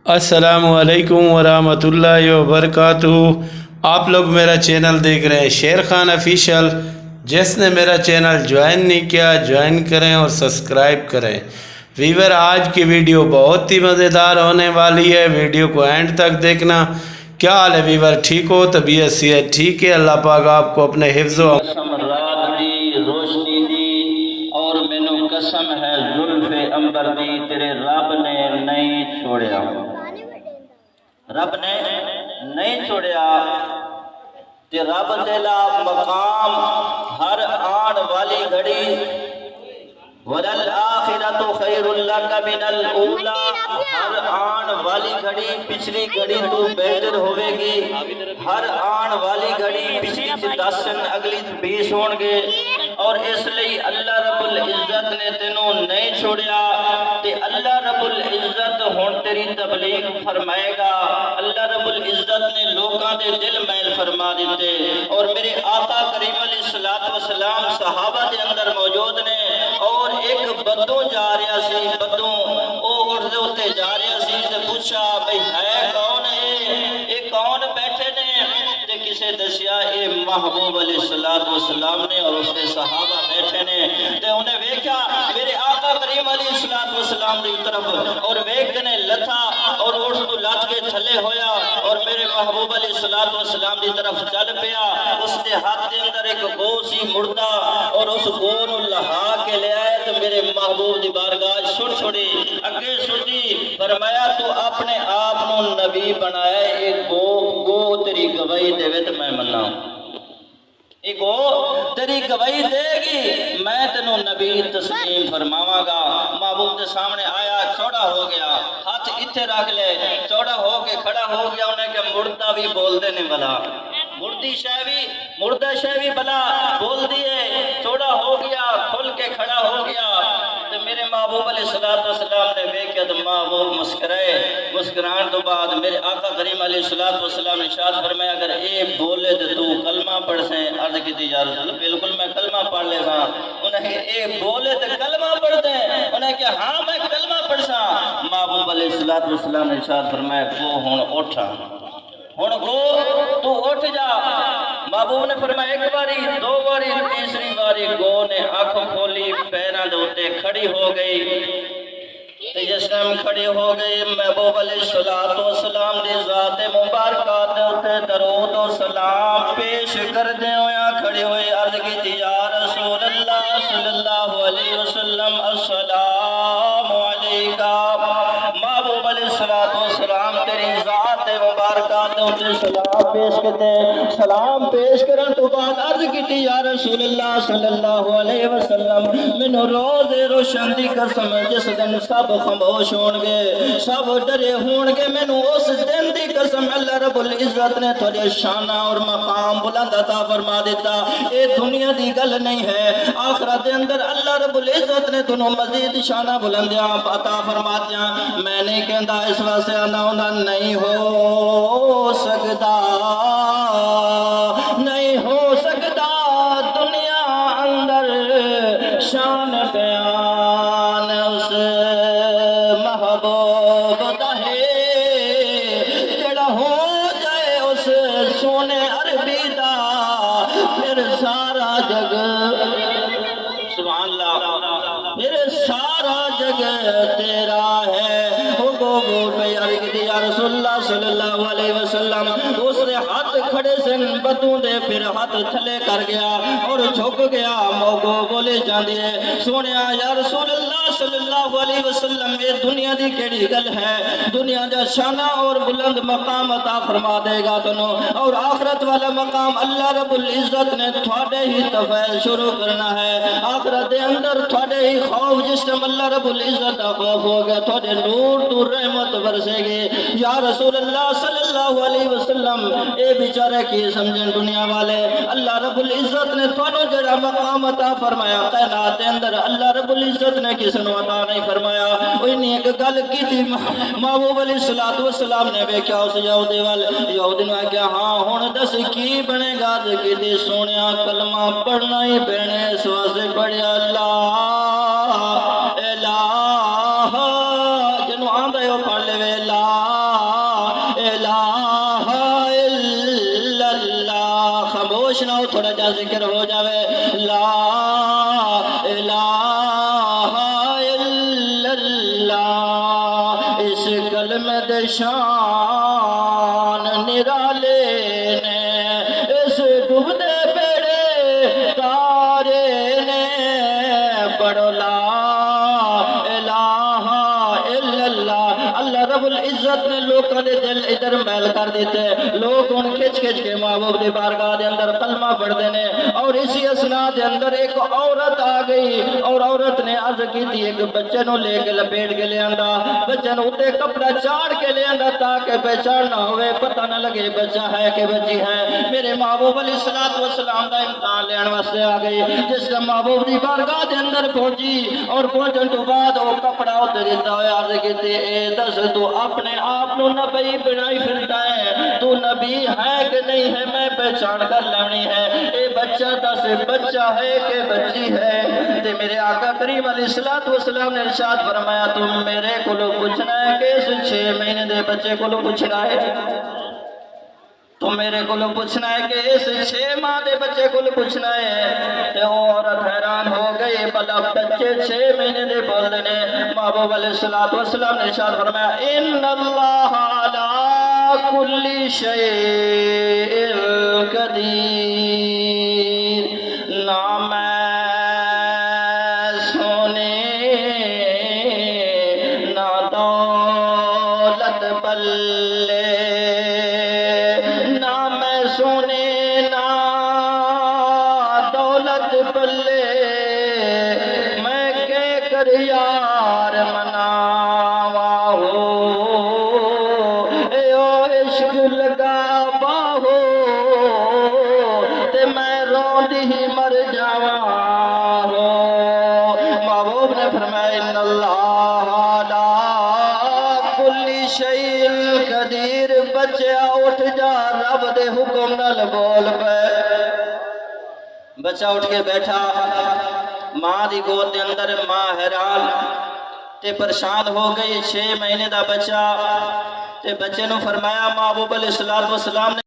अस्सलामुअलैकुम वरहमतुल्लाहि वबरकातुहू। आप लोग मेरा चैनल देख रहे हैं शेर खान ऑफिशियल। जिसने मेरा चैनल ज्वाइन नहीं किया ज्वाइन करें और सब्सक्राइब करें। वीवर आज की वीडियो बहुत ही मज़ेदार होने वाली है, वीडियो को एंड तक देखना। क्या हाल है वीवर, ठीक हो? तबीयत सेहत ठीक है? अल्लाह पाक आपको अपने हिफ्ज़ो कसम रात दी रोशनी दी और मैनू कसम है जुल्फ़े अंबर दी, तेरे रब ने नहीं छोड़िया, रब ने नहीं छोड़िया। ते रब तेला मकाम हर आन वाली घड़ी, वलल आखिरतु खैरुल लक मिनल ऊला, हर आन वाली घड़ी पिछली घड़ी तो बेहतर होवेगी। हर आन वाली घड़ी पिछली 10 अगली 20 होणगे। और इसलिए अल्लाह रब्बुल इज्जत ने तेनों नहीं छोड़िया ते अल्लाह रब्बुल इज्जत हुण तेरी तबलीग फरमाएगा। अल्लाह रब्बुल इज्जत ने लोकां दे दिल मैल फरमा दिते और मेरे आका करीम अलैहिस्सलातु वस्सलाम सहाबा दे अंदर मौजूद ने। और एक बद्दू जा रहा सी, बद्दू ओ उठदे उत्ते जा रहा सी ते पूछा भाई है कौन ये कौन बैठे ने? ते किसे दसिया ये महबूब अलैहिस्सलातु वस्सलाम ने और उसके सहाबा बैठे ने। ते उन्हें वेख्या मेरे आका करीम अलैहिस्सलातु वस्सलाम दी तरफ और वेख ने लथा और उस तो लथ के थले होया और मेरे महबूब अलैहिस्सलातु वस्सलाम दी तरफ चल पिया। उसके हाथ के अंदर एक गो सी मुर्दा और उस गो नु लहा के ले आए तो मेरे महबूब दी बारगाह सुट छोड़ी अगे सुटी। फरमाया तू अपने आप नु नबी बनाया, एक गो तेरी गवाही देवे तो मैं मन्ना, एक गो तेरी गवाही देगी मैं तेनू नबी तस्लीम फरमावांगा। महबूब के सामने आया, चौड़ा हो गया, हाथ इत्थे रख ले, चौड़ा हो के खड़ा हो गया। उन्हें के मुर्दा भी बोल देने वाला, मुर्दा शह भी भला बोल दिए, चौड़ा हो गया, खुल के खड़ा हो गया। तो मेरे महबूब अलैहिस्सलातु वस्सलाम ने वेख्या तो महबूब मुस्कुराए। मुस्कुराने तो बाद मेरे आका करीम अलैहिस्सलातु वस्सलाम ने इरशाद फरमाया अगर ए बोले तो तू कलमा पढ़ से। अर्ज की या रसूल बिल्कुल मैं कलमा पढ़ लेगा। उन्हें ए बोले तो कलमा पढ़ दे? उन्हें क्या हाँ मैं कलमा पढ़ सा। महबूब अलैहिस्सलातु वस्सलाम ने इरशाद फरमाया वो हुण उठ, हुण गो तू उठ जा। महबूब ने फरमाया एक बारी, दो बारी, तीसरी बारी गो ने आंख खोली, पैरों के उत्ते खड़ी हो गई। जिस टाइम खड़ी हो गई महबूब अलैहिस्सलातु वस्सलाम दी ज़ात मुबारका दे उत्ते दरूद और सलाम पेश कर दे होया खड़ी हुई अर्ज की या रसूल अल्लाह सल्लल्लाहु अलैहि वसल्लम अस्सलामु अलैका। महबूब अलैहिस्सलातु वस्सलाम तेरी ज़ात मुबारका दे उत्ते सलाम पेश करते, सलाम पेश करन तो बाद अर्ज की या रसूल अल्लाह सल्लल्लाहु अलैहि वसल्लम मैनू रोज़ रोशन दी कसम जिस दिन सब खामोश होणगे, सब डरे होणगे, मैनू उस दिन दी कसम अल्लाह रब्बुल इज्जत ने थोड़े शाना और मकाम बुलंद अता फरमा दिता। ये दुनिया दी गल नहीं है, आखिरत दे अंदर अल्लाह रब्बुल इज्जत ने तुहानू मजीद शाना बुलंदियां अता फरमा दियां। मैं नहीं कहंदा इस वास्ते आना उन्दा नहीं हो सकदा, नहीं हो सकदा दुनिया अंदर शान बयान उस महबूब दा है जड़ा हो जाए उस सोने अरबी दा फिर सारा जग सुभान अल्लाह, फिर सारा जग तेरा है। या रसूलुल्लाह सल्लल्लाहु अलैहि वसल्लम दूसरे हाथ खड़े से बतू दे फिर हाथ थले कर गया और झुक गया। मोगो बोले जांदे सोने या रसूलुल्लाह सल्लल्लाहु अलैहि वसल्लम ये दुनिया दी केड़ी गल है? दुनिया दा शाना और बुलंद मकाम अता फरमा देगा तनो और आखिरत वाला मकाम अल्लाह रब्बुल इज्जत ने थोड़े ही तफैल शुरू करना है। आखिरत दे अंदर थोड़े ही खौफ, जिस टाइम अल्लाह रब्बुल इज्जत दा खौफ हो गया थोड़े नूर तू रहमत बरसेगी। या रसूलुल्लाह सल्लल्लाहु अलैहि वसल्लम ए बेचारे की समझन दुनिया वाले अल्लाह रब्बुल इज्जत ने थानू जड़ा मकाम अता फरमाया कायनात के अंदर अल्लाह रब्बुल इज्जत ने किसी को अता नहीं फरमाया। उन्हें एक गल की थी महबूब अलैहिस्सलातु वस्सलाम ने वेख्या उस यहूदी वाल, यहूदी ने कहा हाँ हुण दस की बनेगा? कि सोनिया कलमा पढ़ना ही पैने इस वास्ते पढ़िया अल्लाह इलाहा जिन्हों आंदा है पढ़ लेवे ला الہ الا اللہ، خاموش نہ ہو، تھوڑا جا ذکر ہو جاوے، لا الہ الا اللہ، اس کلمے دے شان نرالے نے، اس ڈوبدے بیڑے تارے نے، پڑھو لا الہ الا اللہ۔ اللہ رب العزت نے لوگوں نے دل ادھر میل کر دیتے، لوگ ان کھچ کھچ کے محبوب دی بارگاہ دے اندر کلمہ پڑھتے ہیں، اور اسی اسنا دے اندر ایک عورت آ گئی، اور عورت نے عرض کی تھی ایک بچے نو لے کے لپیٹ کے لے آندا، بچے نو اتے کپڑا چاڑ کے لے آندا تاکہ پہچان نہ ہوئے، پتہ نہ لگے بچہ ہے کہ بچی ہے۔ میرے محبوب علیہ السلام دا امتحان لین واسطے آ گئی، جس نے محبوب دی بارگاہ دے اندر پہنچی، اور پہنچن تو بعد وہ کپڑا اتنے دیتا ہوئے عرض کی تھی، اے دس تو اپنے آپ نو نبی بنائی پھرتا ہے، تو نبی ہے کہ نہیں ہے، میں پہچان کر لینی ہے، اے بچہ دس بچہ ہے کہ بچی ہے۔ تے میرے آقا کریم علیہ السلام نے ارشاد فرمایا، تم میرے کولو پوچھنا ہے کہ اس 6 مہینے دے بچے کولو پوچھنا ہے، تم میرے کولو پوچھنا ہے کہ اس 6 ماہ دے بچے کولو پوچھنا ہے۔ تے وہ عورت حیران ہو گئی، بلا بچے 6 مہینے دے بول دینے۔ محبوب علیہ السلام نے ارشاد فرمایا، ان اللہ علی کل شیء قدیر، نہ میں سونے نہ دولت پلے، نہ میں سونے نہ دولت پلے، میں کہ کر یار مناوا ہو، اے او عشق لگا باہو، تے میں روندی ہی مر جاواں ہو۔ محبوب نے فرمایا، ان اللہ علی کل شیء قدیر، بچہ اٹھ جا، رب دے حکم نال بول پے۔ بچہ اٹھ کے بیٹھا، ماں دی گود دے اندر، ماں حیران تے پریشان ہو گئی، 6 مہینے دا بچہ۔ تے بچے نو فرمایا، محبوب علیہ السلام نے